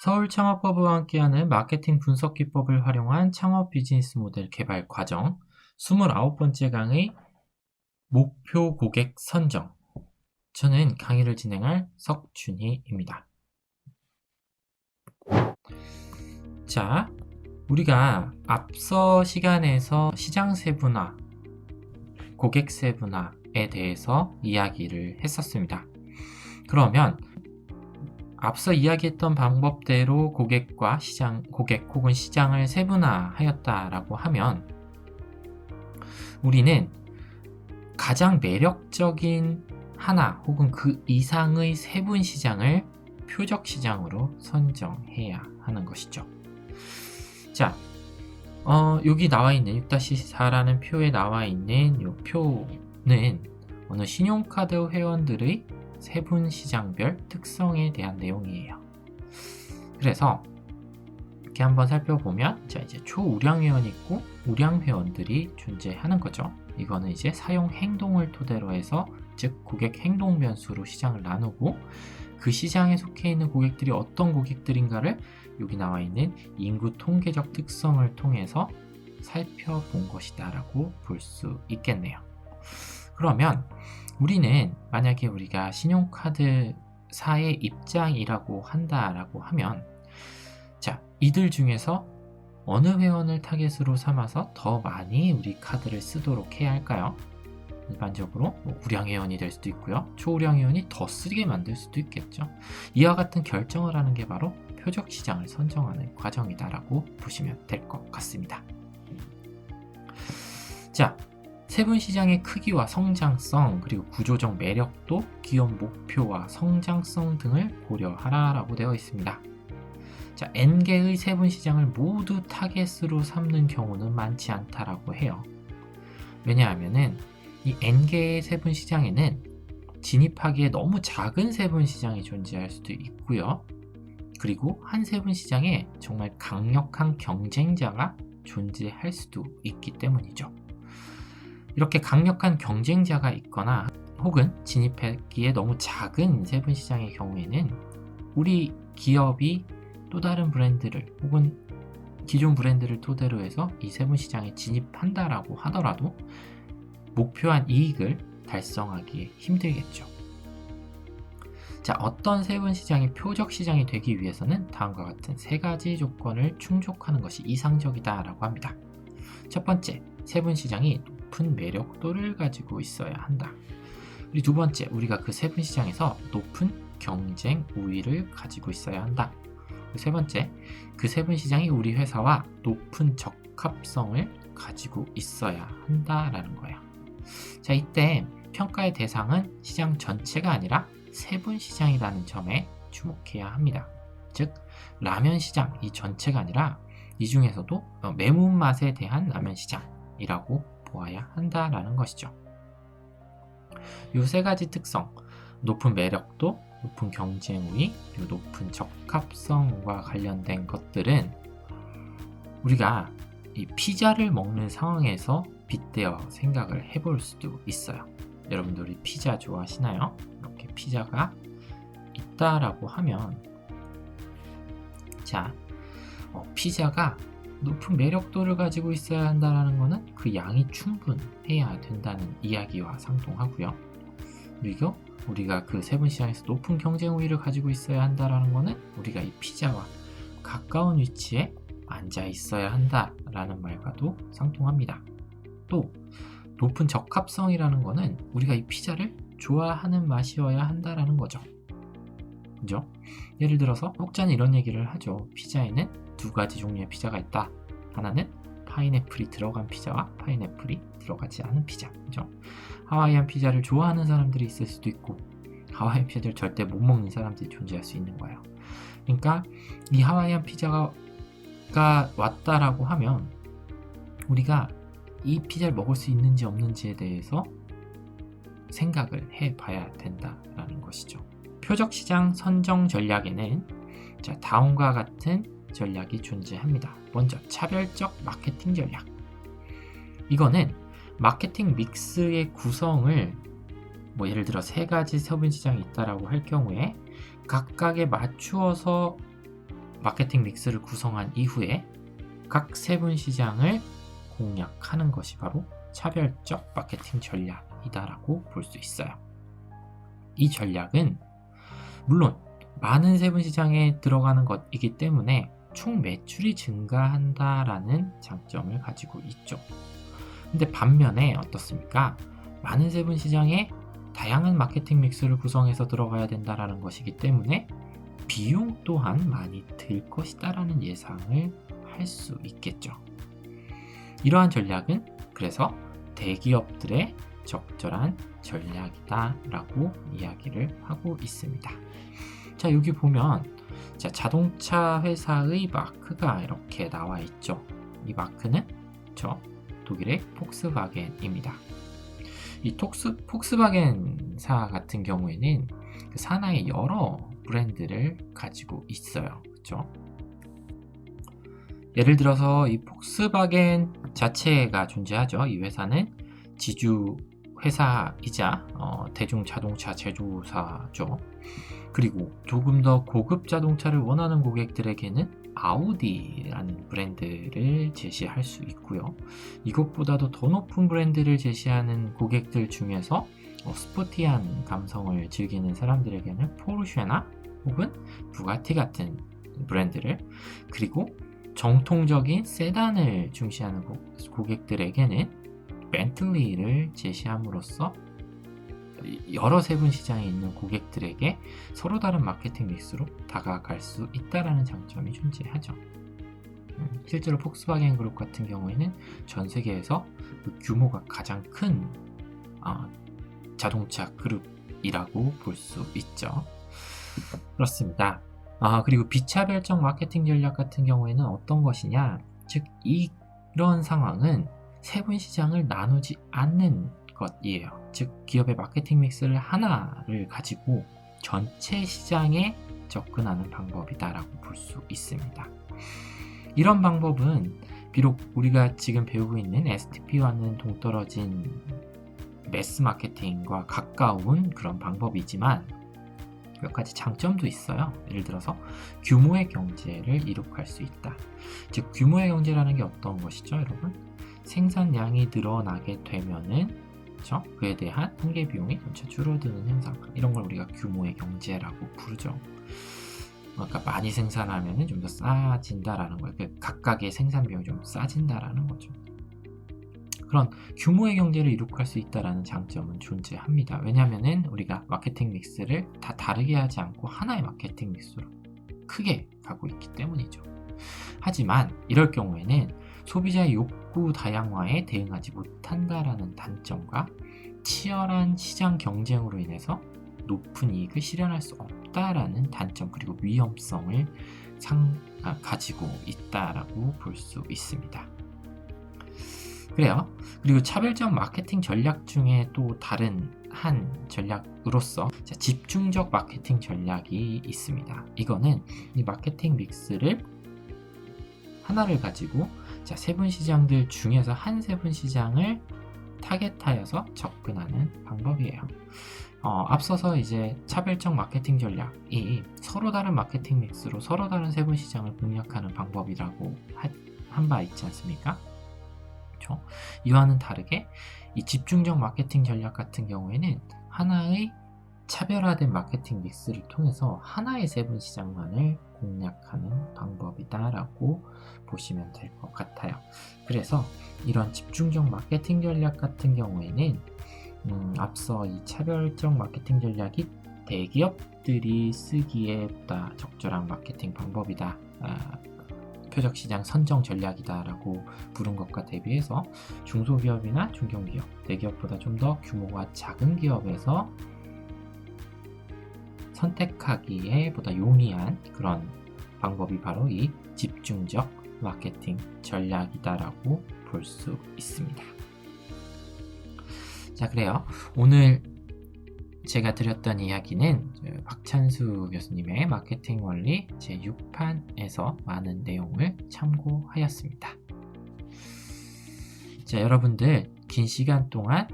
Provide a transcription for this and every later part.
서울창업버블과 함께하는 마케팅 분석 기법을 활용한 창업 비즈니스 모델 개발 과정 29번째 강의 목표 고객 선정. 저는 강의를 진행할 석준희입니다. 자, 우리가 앞서 시간에서 시장 세분화, 고객 세분화에 대해서 이야기를 했었습니다. 그러면 앞서 이야기했던 방법대로 고객 혹은 시장을 세분화하였다라고 하면 우리는 가장 매력적인 하나 혹은 그 이상의 세분 시장을 표적 시장으로 선정해야 하는 것이죠. 자, 여기 나와 있는 6-4라는 표에 나와 있는 이 표는 어느 신용카드 회원들의 세분 시장별 특성에 대한 내용이에요. 그래서 이렇게 한번 살펴보면 자, 이제 초우량 회원이 있고 우량 회원들이 존재하는 거죠. 이거는 이제 사용 행동을 토대로 해서 즉 고객 행동 변수로 시장을 나누고 그 시장에 속해 있는 고객들이 어떤 고객들인가를 여기 나와 있는 인구 통계적 특성을 통해서 살펴본 것이다 라고 볼 수 있겠네요. 그러면 우리는 만약에 우리가 신용카드사의 입장이라고 한다라고 하면 자, 이들 중에서 어느 회원을 타겟으로 삼아서 더 많이 우리 카드를 쓰도록 해야 할까요? 일반적으로 우량 회원이 될 수도 있고요. 초우량 회원이 더 쓰게 만들 수도 있겠죠. 이와 같은 결정을 하는 게 바로 표적 시장을 선정하는 과정이다라고 보시면 될 것 같습니다. 자, 세분 시장의 크기와 성장성 그리고 구조적 매력도 기업 목표와 성장성 등을 고려하라라고 되어 있습니다. 자, N개의 세분 시장을 모두 타겟으로 삼는 경우는 많지 않다라고 해요. 왜냐하면은 이 N개의 세분 시장에는 진입하기에 너무 작은 세분 시장이 존재할 수도 있고요. 그리고 한 세분 시장에 정말 강력한 경쟁자가 존재할 수도 있기 때문이죠. 이렇게 강력한 경쟁자가 있거나 혹은 진입하기에 너무 작은 세분 시장의 경우에는 우리 기업이 또 다른 브랜드를 혹은 기존 브랜드를 토대로 해서 이 세분 시장에 진입한다라고 하더라도 목표한 이익을 달성하기에 힘들겠죠. 자, 어떤 세분 시장이 표적 시장이 되기 위해서는 다음과 같은 세 가지 조건을 충족하는 것이 이상적이다라고 합니다. 첫 번째, 세분 시장이 높은 매력도를 가지고 있어야 한다. 그리고 두 번째, 우리가 그 세분 시장에서 높은 경쟁 우위를 가지고 있어야 한다. 세 번째, 그 세분 시장이 우리 회사와 높은 적합성을 가지고 있어야 한다라는 거예요. 자, 이때 평가의 대상은 시장 전체가 아니라 세분 시장이라는 점에 주목해야 합니다. 즉, 라면 시장 이 전체가 아니라 이 중에서도 매운맛에 대한 라면 시장이라고 보아야 한다라는 것이죠. 이 세 가지 특성, 높은 매력도, 높은 경쟁 우위, 그리고 높은 적합성과 관련된 것들은 우리가 이 피자를 먹는 상황에서 빗대어 생각을 해볼 수도 있어요. 여러분들이 피자 좋아하시나요? 이렇게 피자가 있다라고 하면 자, 피자가 높은 매력도를 가지고 있어야 한다는 것은 그 양이 충분해야 된다는 이야기와 상통하고요. 그리고 우리가 그 세분 시장에서 높은 경쟁 우위를 가지고 있어야 한다는 것은 우리가 이 피자와 가까운 위치에 앉아 있어야 한다라는 말과도 상통합니다. 또 높은 적합성이라는 것은 우리가 이 피자를 좋아하는 맛이어야 한다라는 거죠. 그죠? 예를 들어서 혹자는 이런 얘기를 하죠. 피자에는 두 가지 종류의 피자가 있다. 하나는 파인애플이 들어간 피자와 파인애플이 들어가지 않은 피자. 그죠? 하와이안 피자를 좋아하는 사람들이 있을 수도 있고 하와이안 피자를 절대 못 먹는 사람들이 존재할 수 있는 거예요. 그러니까 이 하와이안 피자가 왔다라고 하면 우리가 이 피자를 먹을 수 있는지 없는지에 대해서 생각을 해봐야 된다라는 것이죠. 표적 시장 선정 전략에는 자, 다음과 같은 전략이 존재합니다. 먼저 차별적 마케팅 전략. 이거는 마케팅 믹스의 구성을 예를 들어 세 가지 세분 시장이 있다라고 할 경우에 각각에 맞추어서 마케팅 믹스를 구성한 이후에 각 세분 시장을 공략하는 것이 바로 차별적 마케팅 전략이다라고 볼 수 있어요. 이 전략은 물론 많은 세분 시장에 들어가는 것이기 때문에 총 매출이 증가한다라는 장점을 가지고 있죠. 근데 반면에 어떻습니까? 많은 세분 시장에 다양한 마케팅 믹스를 구성해서 들어가야 된다라는 것이기 때문에 비용 또한 많이 들 것이다라는 예상을 할 수 있겠죠. 이러한 전략은 그래서 대기업들의 적절한 전략이다라고 이야기를 하고 있습니다. 자, 여기 보면 자동차 회사의 마크가 이렇게 나와 있죠. 이 마크는 독일의 폭스바겐입니다. 이 폭스바겐사 같은 경우에는 그 산하의 여러 브랜드를 가지고 있어요. 그렇죠? 예를 들어서 이 폭스바겐 자체가 존재하죠. 이 회사는 지주 회사이자 대중 자동차 제조사죠. 그리고 조금 더 고급 자동차를 원하는 고객들에게는 아우디라는 브랜드를 제시할 수 있고요. 이것보다도 더 높은 브랜드를 제시하는 고객들 중에서 스포티한 감성을 즐기는 사람들에게는 포르쉐나 혹은 부가티 같은 브랜드를, 그리고 정통적인 세단을 중시하는 고객들에게는 벤틀리를 제시함으로써 여러 세분 시장에 있는 고객들에게 서로 다른 마케팅 믹스로 다가갈 수 있다는 장점이 존재하죠. 실제로 폭스바겐 그룹 같은 경우에는 전 세계에서 그 규모가 가장 큰 자동차 그룹이라고 볼 수 있죠. 그렇습니다. 그리고 비차별적 마케팅 전략 같은 경우에는 어떤 것이냐, 즉 이런 상황은 세분 시장을 나누지 않는 것이에요. 즉 기업의 마케팅 믹스를 하나를 가지고 전체 시장에 접근하는 방법이다라고 볼 수 있습니다. 이런 방법은 비록 우리가 지금 배우고 있는 STP와는 동떨어진 매스 마케팅과 가까운 그런 방법이지만 몇 가지 장점도 있어요. 예를 들어서 규모의 경제를 이룩할 수 있다. 즉 규모의 경제라는 게 어떤 것이죠, 여러분? 생산량이 늘어나게 되면은 그에 대한 한계 비용이 점차 줄어드는 현상, 이런 걸 우리가 규모의 경제라고 부르죠. 그러니까 많이 생산하면 좀 더 싸진다라는 거예요. 각각의 생산 비용이 좀 싸진다라는 거죠. 그런 규모의 경제를 이룩할 수 있다는 장점은 존재합니다. 왜냐하면 우리가 마케팅 믹스를 다 다르게 하지 않고 하나의 마케팅 믹스로 크게 가고 있기 때문이죠. 하지만 이럴 경우에는 소비자의 욕구 다양화에 대응하지 못한다라는 단점과 치열한 시장 경쟁으로 인해서 높은 이익을 실현할 수 없다라는 단점, 그리고 위험성을 가지고 있다라고 볼 수 있습니다. 그래요. 그리고 차별적 마케팅 전략 중에 또 다른 한 전략으로서 집중적 마케팅 전략이 있습니다. 이거는 이 마케팅 믹스를 하나를 가지고 세분 시장들 중에서 한 세분 시장을 타겟하여서 접근하는 방법이에요. 앞서서 이제 차별적 마케팅 전략이 서로 다른 마케팅 믹스로 서로 다른 세분 시장을 공략하는 방법이라고 한 바 있지 않습니까? 그렇죠? 이와는 다르게 이 집중적 마케팅 전략 같은 경우에는 하나의 차별화된 마케팅 믹스를 통해서 하나의 세분 시장만을 공략하는 방법이다라고 보시면 될 것 같아요. 그래서 이런 집중적 마케팅 전략 같은 경우에는 앞서 이 차별적 마케팅 전략이 대기업들이 쓰기에 보다 적절한 마케팅 방법이다, 표적 시장 선정 전략이다라고 부른 것과 대비해서 중소기업이나 중견기업, 대기업보다 좀 더 규모가 작은 기업에서 선택하기에 보다 용이한 그런 방법이 바로 이 집중적 마케팅 전략이다라고 볼 수 있습니다. 자, 그래요. 오늘 제가 드렸던 이야기는 박찬수 교수님의 마케팅 원리 제6판에서 많은 내용을 참고하였습니다. 자, 여러분들 긴 시간 동안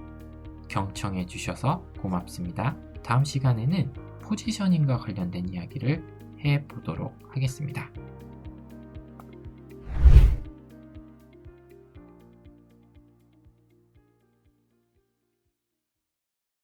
경청해 주셔서 고맙습니다. 다음 시간에는 포지셔닝과 관련된 이야기를 해보도록 하겠습니다.